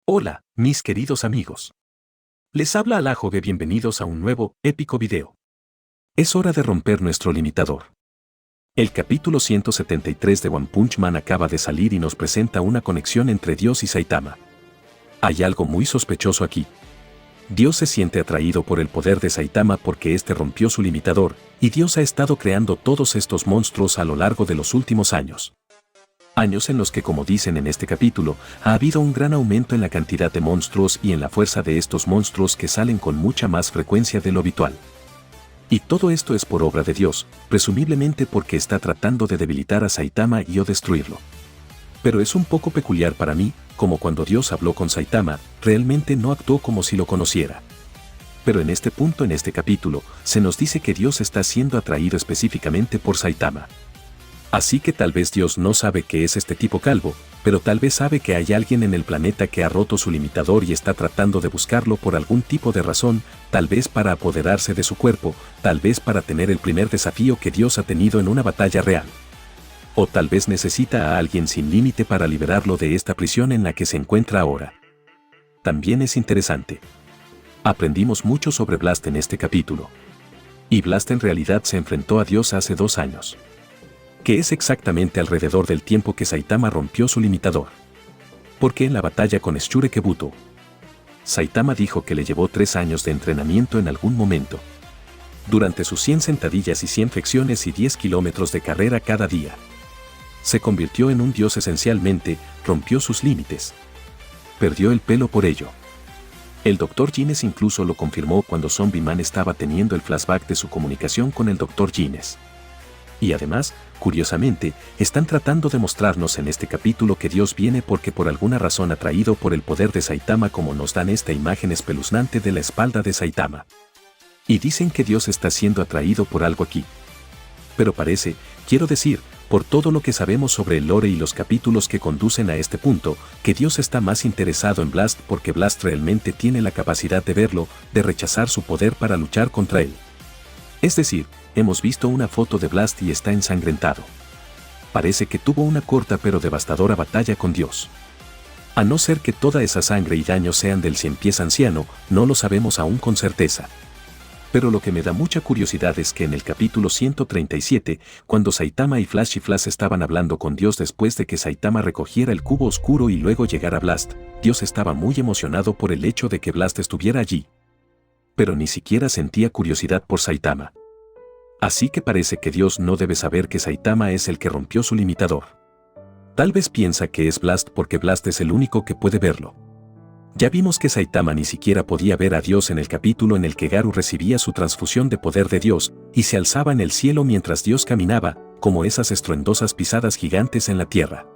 Hola, mis queridos amigos. Les habla Alajo, bienvenidos a un nuevo, épico video. Es hora de romper nuestro limitador. El capítulo 173 de One Punch Man acaba de salir y nos presenta una conexión entre Dios y Saitama. Hay algo muy sospechoso aquí. Dios se siente atraído por el poder de Saitama porque éste rompió su limitador, y Dios ha estado creando todos estos monstruos a lo largo de los últimos años. Años en los que, como dicen en este capítulo, ha habido un gran aumento en la cantidad de monstruos y en la fuerza de estos monstruos que salen con mucha más frecuencia de lo habitual. Y todo esto es por obra de Dios, presumiblemente porque está tratando de debilitar a Saitama y o destruirlo. Pero es un poco peculiar para mí, como cuando Dios habló con Saitama, realmente no actuó como si lo conociera. Pero en este punto, en este capítulo, se nos dice que Dios está siendo atraído específicamente por Saitama. Así que tal vez Dios no sabe qué es este tipo calvo, pero tal vez sabe que hay alguien en el planeta que ha roto su limitador y está tratando de buscarlo por algún tipo de razón, tal vez para apoderarse de su cuerpo, tal vez para tener el primer desafío que Dios ha tenido en una batalla real. O tal vez necesita a alguien sin límite para liberarlo de esta prisión en la que se encuentra ahora. También es interesante. Aprendimos mucho sobre Blast en este capítulo. Y Blast en realidad se enfrentó a Dios hace 2 años. Que es exactamente alrededor del tiempo que Saitama rompió su limitador. Porque en la batalla con Shurekebuto, Saitama dijo que le llevó 3 años de entrenamiento en algún momento. Durante sus 100 sentadillas y 100 flexiones y 10 kilómetros de carrera cada día. Se convirtió en un dios esencialmente, rompió sus límites. Perdió el pelo por ello. El Dr. Gines incluso lo confirmó cuando Zombie Man estaba teniendo el flashback de su comunicación con el Dr. Gines. Y además, curiosamente, están tratando de mostrarnos en este capítulo que Dios viene porque por alguna razón atraído por el poder de Saitama, como nos dan esta imagen espeluznante de la espalda de Saitama. Y dicen que Dios está siendo atraído por algo aquí. Pero parece, quiero decir, por todo lo que sabemos sobre el lore y los capítulos que conducen a este punto, que Dios está más interesado en Blast porque Blast realmente tiene la capacidad de verlo, de rechazar su poder para luchar contra él. Es decir, hemos visto una foto de Blast y está ensangrentado. Parece que tuvo una corta pero devastadora batalla con Dios. A no ser que toda esa sangre y daño sean del 100 pies anciano, no lo sabemos aún con certeza. Pero lo que me da mucha curiosidad es que en el capítulo 137, cuando Saitama y Flash estaban hablando con Dios después de que Saitama recogiera el cubo oscuro y luego llegara Blast, Dios estaba muy emocionado por el hecho de que Blast estuviera allí. Pero ni siquiera sentía curiosidad por Saitama. Así que parece que Dios no debe saber que Saitama es el que rompió su limitador. Tal vez piensa que es Blast porque Blast es el único que puede verlo. Ya vimos que Saitama ni siquiera podía ver a Dios en el capítulo en el que Garou recibía su transfusión de poder de Dios y se alzaba en el cielo mientras Dios caminaba, como esas estruendosas pisadas gigantes en la tierra.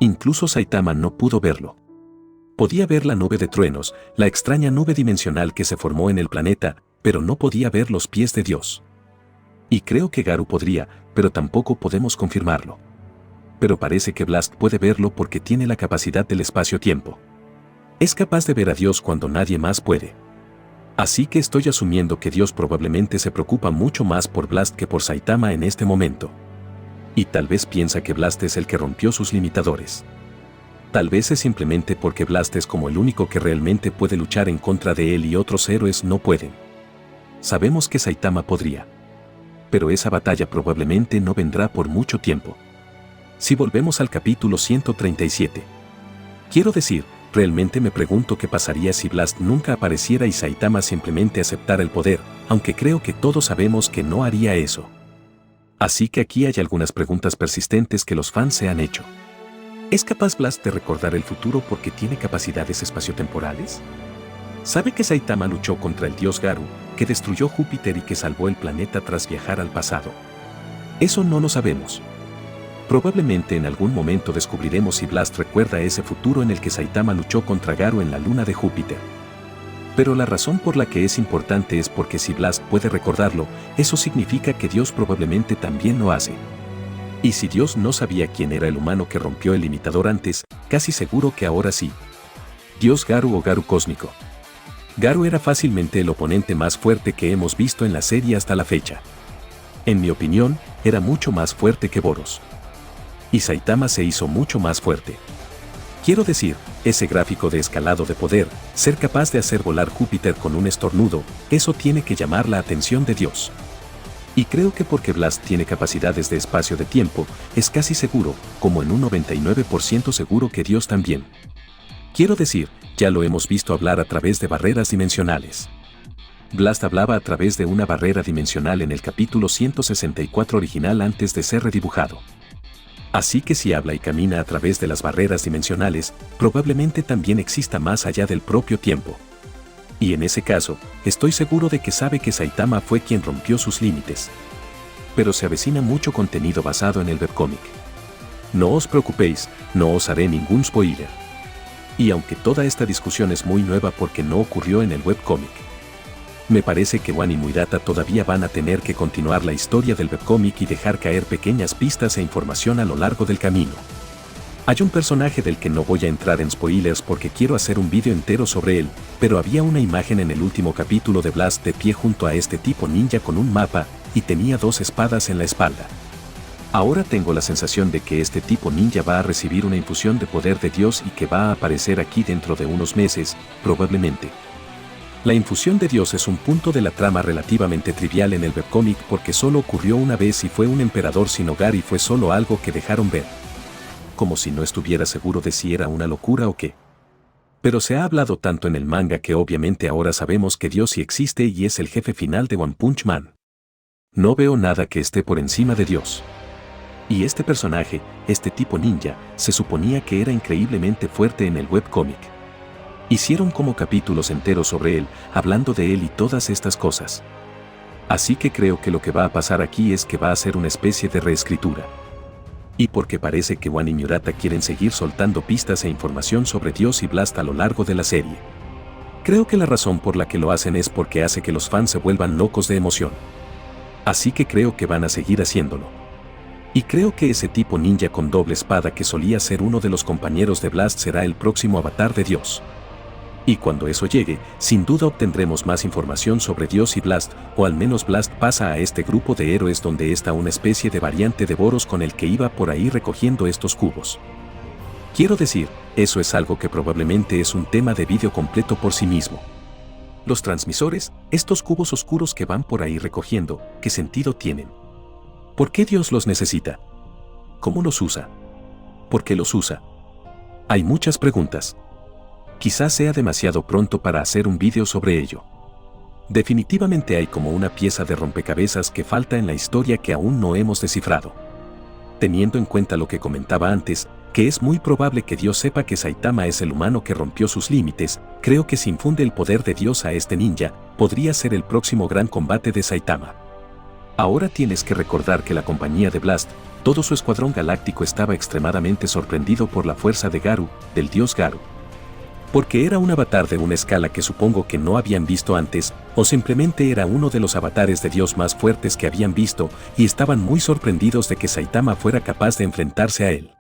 Incluso Saitama no pudo verlo. Podía ver la nube de truenos, la extraña nube dimensional que se formó en el planeta, pero no podía ver los pies de Dios. Y creo que Garou podría, pero tampoco podemos confirmarlo. Pero parece que Blast puede verlo porque tiene la capacidad del espacio-tiempo. Es capaz de ver a Dios cuando nadie más puede. Así que estoy asumiendo que Dios probablemente se preocupa mucho más por Blast que por Saitama en este momento. Y tal vez piensa que Blast es el que rompió sus limitadores. Tal vez es simplemente porque Blast es como el único que realmente puede luchar en contra de él y otros héroes no pueden. Sabemos que Saitama podría. Pero esa batalla probablemente no vendrá por mucho tiempo. Si volvemos al capítulo 137. Quiero decir, realmente me pregunto qué pasaría si Blast nunca apareciera y Saitama simplemente aceptara el poder, aunque creo que todos sabemos que no haría eso. Así que aquí hay algunas preguntas persistentes que los fans se han hecho. ¿Es capaz Blast de recordar el futuro porque tiene capacidades espaciotemporales? ¿Sabe que Saitama luchó contra el dios Garou, que destruyó Júpiter y que salvó el planeta tras viajar al pasado? Eso no lo sabemos. Probablemente en algún momento descubriremos si Blast recuerda ese futuro en el que Saitama luchó contra Garou en la luna de Júpiter. Pero la razón por la que es importante es porque si Blast puede recordarlo, eso significa que Dios probablemente también lo hace. Y si Dios no sabía quién era el humano que rompió el limitador antes, casi seguro que ahora sí. Dios Garou o Garou cósmico. Garou era fácilmente el oponente más fuerte que hemos visto en la serie hasta la fecha. En mi opinión, era mucho más fuerte que Boros. Y Saitama se hizo mucho más fuerte. Quiero decir, ese gráfico de escalado de poder, ser capaz de hacer volar Júpiter con un estornudo, eso tiene que llamar la atención de Dios. Y creo que porque Blast tiene capacidades de espacio de tiempo, es casi seguro, como en un 99% seguro que Dios también. Quiero decir, ya lo hemos visto hablar a través de barreras dimensionales. Blast hablaba a través de una barrera dimensional en el capítulo 164 original antes de ser redibujado. Así que si habla y camina a través de las barreras dimensionales, probablemente también exista más allá del propio tiempo. Y en ese caso, estoy seguro de que sabe que Saitama fue quien rompió sus límites. Pero se avecina mucho contenido basado en el webcómic. No os preocupéis, no os haré ningún spoiler. Y aunque toda esta discusión es muy nueva porque no ocurrió en el webcómic, me parece que Wan y Murata todavía van a tener que continuar la historia del webcómic y dejar caer pequeñas pistas e información a lo largo del camino. Hay un personaje del que no voy a entrar en spoilers porque quiero hacer un vídeo entero sobre él, pero había una imagen en el último capítulo de Blast de pie junto a este tipo ninja con un mapa, y tenía 2 espadas en la espalda. Ahora tengo la sensación de que este tipo ninja va a recibir una infusión de poder de Dios y que va a aparecer aquí dentro de unos meses, probablemente. La infusión de Dios es un punto de la trama relativamente trivial en el webcómic porque solo ocurrió una vez y fue un emperador sin hogar y fue solo algo que dejaron ver. Como si no estuviera seguro de si era una locura o qué. Pero se ha hablado tanto en el manga que obviamente ahora sabemos que Dios sí existe y es el jefe final de One Punch Man. No veo nada que esté por encima de Dios. Y este personaje, este tipo ninja, se suponía que era increíblemente fuerte en el webcómic. Hicieron como capítulos enteros sobre él, hablando de él y todas estas cosas. Así que creo que lo que va a pasar aquí es que va a ser una especie de reescritura. Y porque parece que Wan y Murata quieren seguir soltando pistas e información sobre Dios y Blast a lo largo de la serie. Creo que la razón por la que lo hacen es porque hace que los fans se vuelvan locos de emoción. Así que creo que van a seguir haciéndolo. Y creo que ese tipo ninja con doble espada que solía ser uno de los compañeros de Blast será el próximo avatar de Dios. Y cuando eso llegue, sin duda obtendremos más información sobre Dios y Blast, o al menos Blast pasa a este grupo de héroes donde está una especie de variante de Boros con el que iba por ahí recogiendo estos cubos. Quiero decir, eso es algo que probablemente es un tema de vídeo completo por sí mismo. Los transmisores, estos cubos oscuros que van por ahí recogiendo, ¿qué sentido tienen? ¿Por qué Dios los necesita? ¿Cómo los usa? ¿Por qué los usa? Hay muchas preguntas. Quizás sea demasiado pronto para hacer un vídeo sobre ello. Definitivamente hay como una pieza de rompecabezas que falta en la historia que aún no hemos descifrado. Teniendo en cuenta lo que comentaba antes, que es muy probable que Dios sepa que Saitama es el humano que rompió sus límites, creo que si infunde el poder de Dios a este ninja, podría ser el próximo gran combate de Saitama. Ahora tienes que recordar que la compañía de Blast, todo su escuadrón galáctico estaba extremadamente sorprendido por la fuerza de Garu, del dios Garu. Porque era un avatar de una escala que supongo que no habían visto antes, o simplemente era uno de los avatares de Dios más fuertes que habían visto, y estaban muy sorprendidos de que Saitama fuera capaz de enfrentarse a él.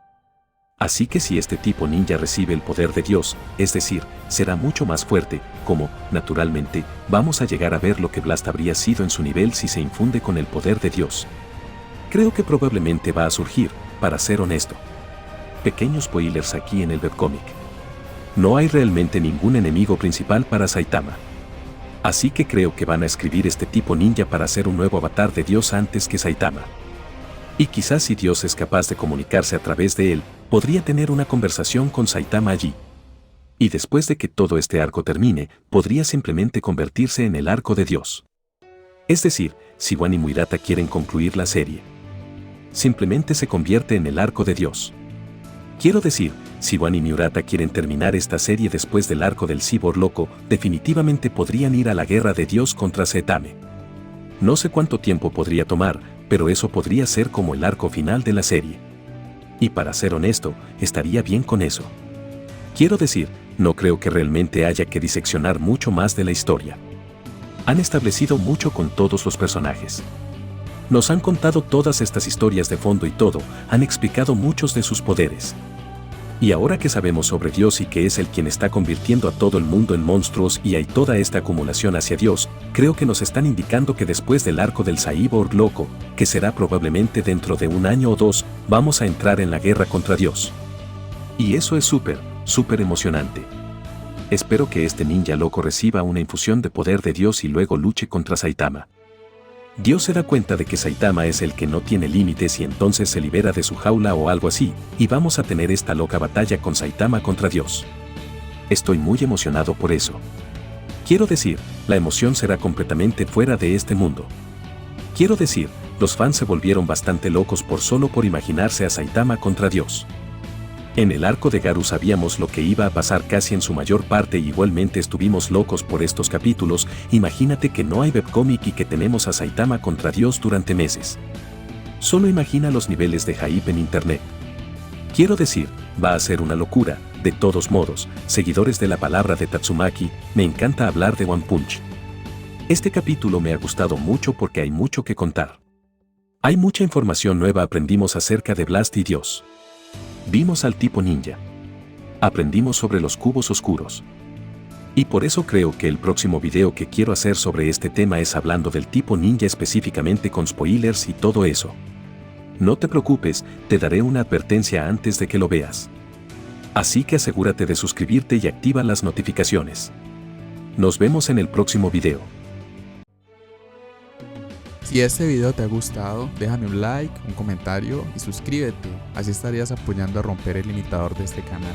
Así que si este tipo ninja recibe el poder de Dios, es decir, será mucho más fuerte, como, naturalmente, vamos a llegar a ver lo que Blast habría sido en su nivel si se infunde con el poder de Dios. Creo que probablemente va a surgir, para ser honesto. Pequeños spoilers aquí en el webcómic. No hay realmente ningún enemigo principal para Saitama. Así que creo que van a escribir este tipo ninja para hacer un nuevo avatar de Dios antes que Saitama. Y quizás si Dios es capaz de comunicarse a través de él, podría tener una conversación con Saitama allí. Y después de que todo este arco termine, podría simplemente convertirse en el arco de Dios. Es decir, si Wan y Murata quieren concluir la serie, simplemente se convierte en el arco de Dios. Quiero decir, si Wan y Murata quieren terminar esta serie después del arco del Cyborg Loco, definitivamente podrían ir a la guerra de Dios contra Zetame. No sé cuánto tiempo podría tomar, pero eso podría ser como el arco final de la serie. Y para ser honesto, estaría bien con eso. Quiero decir, no creo que realmente haya que diseccionar mucho más de la historia. Han establecido mucho con todos los personajes. Nos han contado todas estas historias de fondo y todo, han explicado muchos de sus poderes. Y ahora que sabemos sobre Dios y que es Él quien está convirtiendo a todo el mundo en monstruos y hay toda esta acumulación hacia Dios, creo que nos están indicando que después del arco del Cyborg Loco, que será probablemente dentro de 1 año o 2, vamos a entrar en la guerra contra Dios. Y eso es súper, súper emocionante. Espero que este ninja loco reciba una infusión de poder de Dios y luego luche contra Saitama. Dios se da cuenta de que Saitama es el que no tiene límites y entonces se libera de su jaula o algo así, y vamos a tener esta loca batalla con Saitama contra Dios. Estoy muy emocionado por eso. Quiero decir, la emoción será completamente fuera de este mundo. Quiero decir, los fans se volvieron bastante locos solo por imaginarse a Saitama contra Dios. En el arco de Garou sabíamos lo que iba a pasar casi en su mayor parte y igualmente estuvimos locos por estos capítulos. Imagínate que no hay webcómic y que tenemos a Saitama contra Dios durante meses. Solo imagina los niveles de hype en internet. Quiero decir, va a ser una locura. De todos modos, seguidores de la palabra de Tatsumaki, me encanta hablar de One Punch. Este capítulo me ha gustado mucho porque hay mucho que contar. Hay mucha información nueva, aprendimos acerca de Blast y Dios. Vimos al tipo ninja. Aprendimos sobre los cubos oscuros. Y por eso creo que el próximo video que quiero hacer sobre este tema es hablando del tipo ninja específicamente con spoilers y todo eso. No te preocupes, te daré una advertencia antes de que lo veas. Así que asegúrate de suscribirte y activa las notificaciones. Nos vemos en el próximo video. Si este video te ha gustado, déjame un like, un comentario y suscríbete, así estarías apoyando a romper el limitador de este canal.